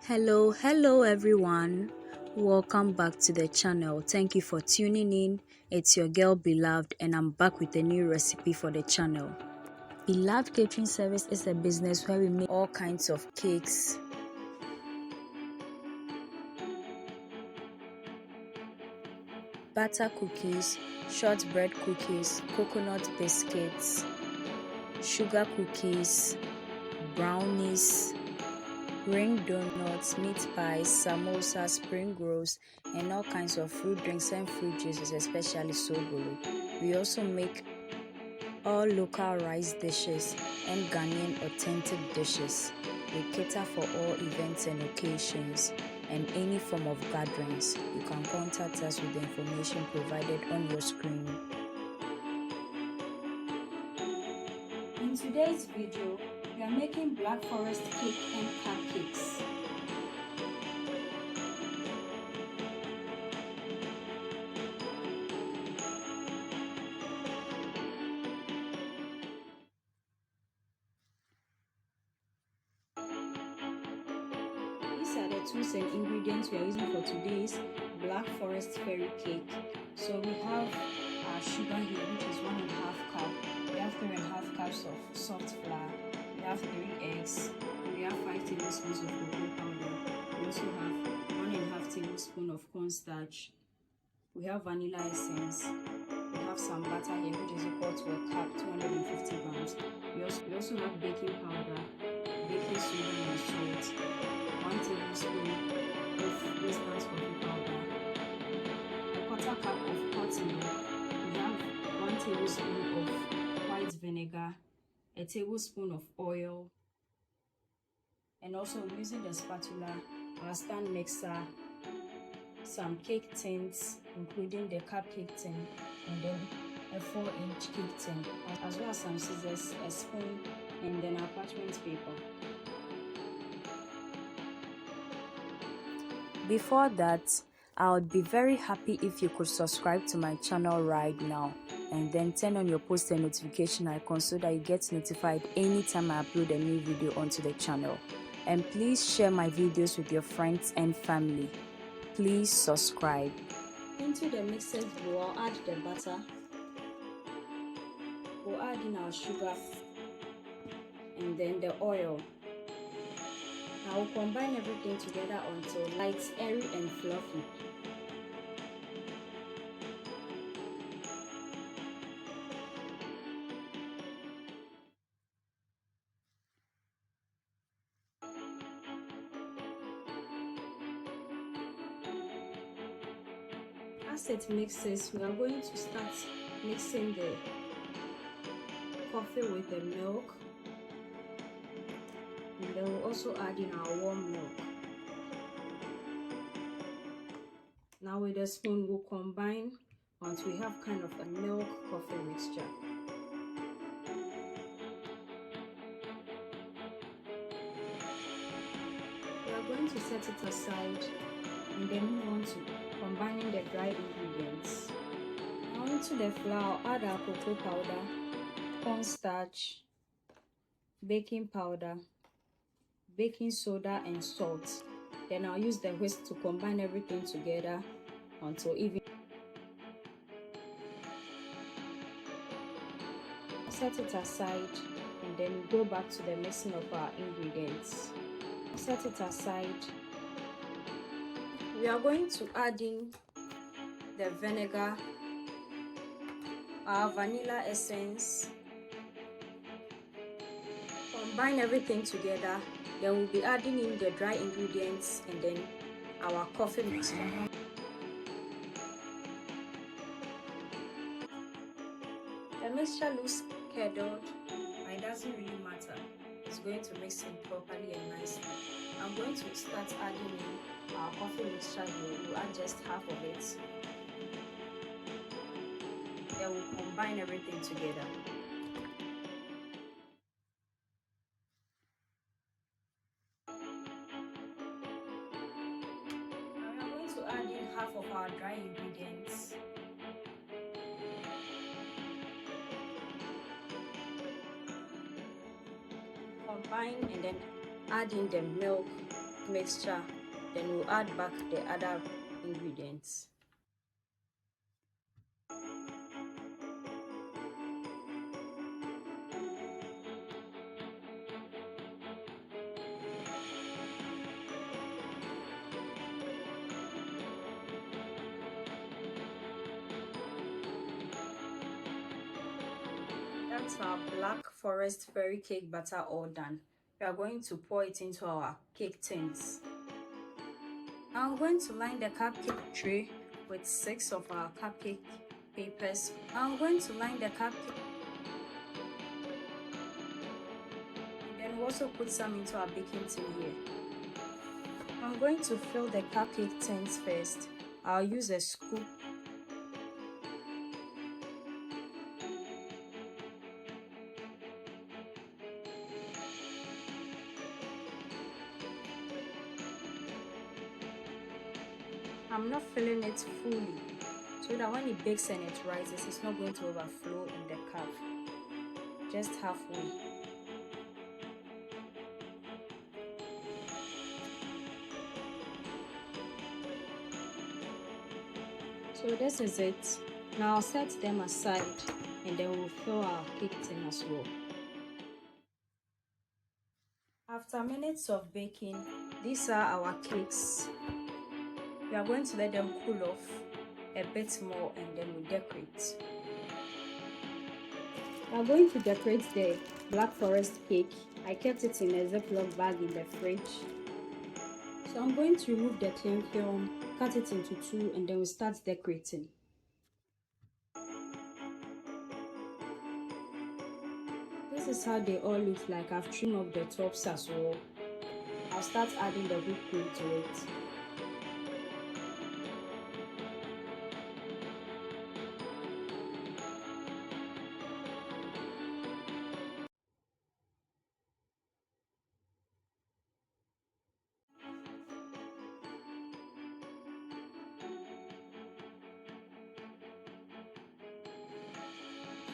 Hello everyone. Welcome back to the channel. Thank you for tuning in. It's your girl Beloved and I'm back with a new recipe for the channel. Beloved Catering Service is a business where we make all kinds of cakes, butter cookies, shortbread cookies, coconut biscuits, sugar cookies, brownies, ring donuts, meat pies, samosas, spring rolls, and all kinds of fruit drinks and fruit juices, especially sobolo. We also make all local rice dishes and Ghanaian authentic dishes. We cater for all events and occasions and any form of gatherings. You can contact us with the information provided on your screen. In today's video, we are making black forest cake and cupcakes. These are the tools and ingredients we are using for today's black forest fairy cake. So we have our sugar here, which is 1.5 cup. We have 3.5 cups of soft flour. We have 3 eggs. We have 5 tablespoons of cocoa powder. We also have 1.5 tablespoons of cornstarch. We have vanilla essence. We have some butter here, which is equal to a cup, 250 grams. We also have baking powder, baking soda and salt, 1 tablespoon of instant coffee powder, a quarter cup of hot milk. We have 1 tablespoon of white vinegar, a tablespoon of oil, and also using the spatula, our stand mixer, some cake tins, including the cupcake tin, and then a 4-inch cake tin, as well as some scissors, a spoon, and then our parchment paper. Before that, I would be very happy if you could subscribe to my channel right now and then turn on your post and notification icon so that you get notified anytime I upload a new video onto the channel. And please share my videos with your friends and family. Please subscribe. Into the mixers bowl, I'll add the butter. We'll add in our sugar and then the oil. I will combine everything together until light, airy and fluffy. As it mixes, we are going to start mixing the coffee with the milk. And then we'll also add in our warm milk. Now with a spoon, we'll combine until we have kind of a milk coffee mixture. We are going to set it aside and then move on to combining the dry ingredients. Now into the flour, add our cocoa powder, cornstarch, baking powder, baking soda and salt. Then I'll use the whisk to combine everything together until even. Set it aside and then we go back to the mixing of our ingredients. Set it aside. We are going to add in the vinegar, our vanilla essence, combine everything together. Then we'll be adding in the dry ingredients and then our coffee mixture. The mixture looks curdled, but it doesn't really matter. It's going to mix in properly and nicely. I'm going to start adding in our coffee mixture here. We'll add just half of it. Then we'll combine everything together. Add in half of our dry ingredients. Combine and then add in the milk mixture, then we'll add back the other ingredients. That's our Black Forest fairy cake batter all done. We are going to pour it into our cake tins. Now I'm going to line the cupcake tray with 6 of our cupcake papers. Now I'm going to line the cupcake, and then we'll also put some into our baking tin here. I'm going to fill the cupcake tins first. I'll use a scoop. I'm not filling it fully, so that when it bakes and it rises, it's not going to overflow in the cup. Just halfway. So this is it. Now I'll set them aside, and then we'll fill our cake tin as well. After minutes of baking, these are our cakes. We are going to let them cool off a bit more, and then we'll decorate. We are going to decorate the Black Forest cake. I kept it in a Ziploc bag in the fridge. So I'm going to remove the cling film, cut it into 2, and then we'll start decorating. This is how they all look like. I've trimmed up the tops as well. I'll start adding the whipped cream to it.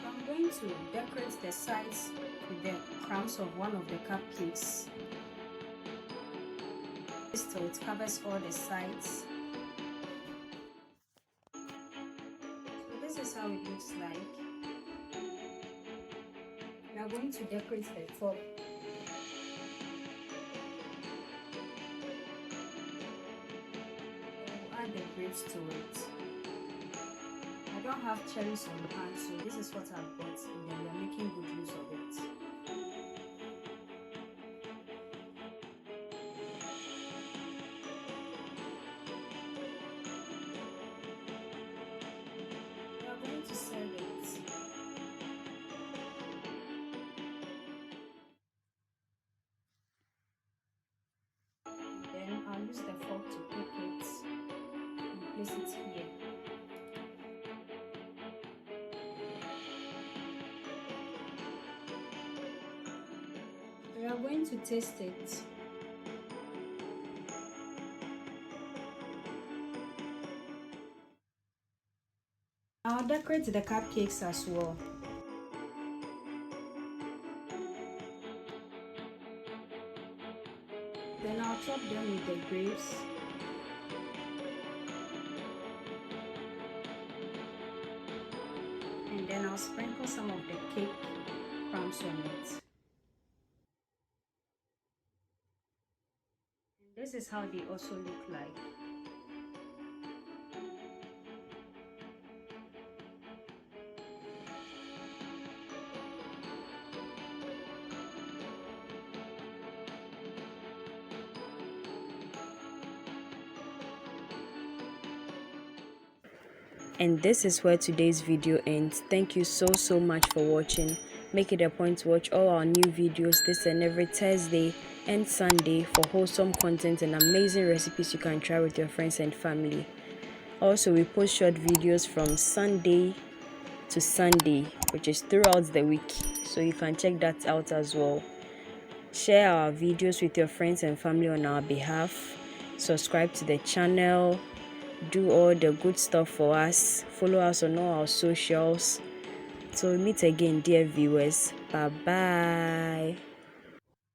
I'm going to decorate the sides with the crumbs of one of the cupcakes, so it covers all the sides. So this is how it looks like. We are going to decorate the top. We'll add the grapes to it. I don't have cherries on hand, so this is what I've got, and then we are making good use of it. We are going to serve it. Then I'll use the fork to pick it and place it here. We are going to taste it. I'll decorate the cupcakes as well. Then I'll top them with the grapes. And then I'll sprinkle some of the cake crumbs on it. This is how they also look like. And this is where today's video ends. Thank you so much for watching. Make it a point to watch all our new videos this and every Thursday and Sunday for wholesome content and amazing recipes you can try with your friends and family. Also, we post short videos from Sunday to Sunday, which is throughout the week, so you can check that out as well. Share our videos with your friends and family on our behalf. Subscribe to the channel. Do all the good stuff for us. Follow us on all our socials. So we meet again, dear viewers. Bye bye.